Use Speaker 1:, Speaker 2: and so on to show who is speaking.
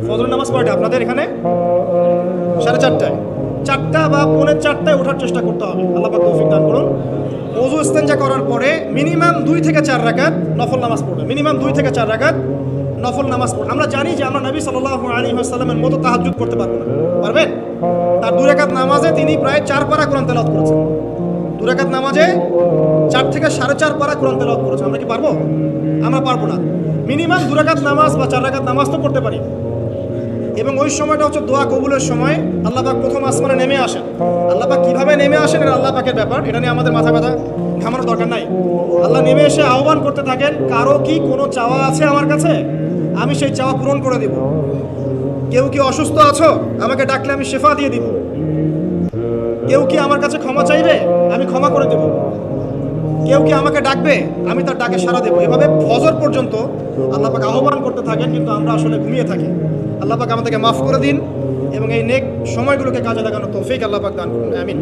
Speaker 1: ফজর নামাজ কয়টা আপনাদের এখানে? 4:30টায়। 4টা বা 4:45টায় ওঠার চেষ্টা করতে হবে। আল্লাহ পাক তৌফিক দান করুন। ওযু ইস্তেনজা করার পরে মিনিমাম 2 থেকে 4 রাকাত নফল নামাজ পড়বে। মিনিমাম 2 থেকে 4 রাকাত নফল নামাজ পড়বে। আমরা জানি যে আমরা নবী সাল্লাল্লাহু আলাইহি ওয়াসাল্লামের মতো তাহাজ্জুদ করতে পারবো না। পারবেন? তার 2 রাকাত নামাজে তিনি প্রায় 4 পারা কোরআন তেলাওয়াত করেছেন। 2 রাকাত নামাজে 4 থেকে 4.5 পারা কোরআন তেলাওয়াত করেছেন। আমরা কি পারবো? আমরা পারবো না। মিনিমাম 2 রাকাত নামাজ বা 4 রাকাত নামাজ তো করতে পারি। এবং ওই সময়টা হচ্ছে দোয়া কবুলের সময়। আল্লাহ পাক প্রথম আসমানে নেমে আসেন। আল্লাহ পাক কীভাবে নেমে আসেন এটা আল্লাহ পাকের ব্যাপার, এটা নিয়ে আমাদের মাথা ব্যথা ঘামানোর দরকার নাই। আল্লাহ নেমে এসে আহ্বান করতে থাকেন, কারো কি কোনো চাওয়া আছে আমার কাছে, আমি সেই চাওয়া পূরণ করে দিব। কেউ কি অসুস্থ আছো, আমাকে ডাকলে আমি শেফা দিয়ে দিব। কেউ কি আমার কাছে ক্ষমা চাইবে, আমি ক্ষমা করে দেব। কেউ কি আমাকে ডাকবে, আমি তার ডাকে সাড়া দেবো। এভাবে ফজর পর্যন্ত আল্লাহ পাক আহ্বান করতে থাকেন, কিন্তু আমরা আসলে ঘুমিয়ে থাকি। আল্লাহ পাক আমাদেরকে মাফ করে দিন এবং এই নেক সময়গুলোকে কাজে লাগানোর তৌফিক আল্লাহ পাক দান করুন। আমিন।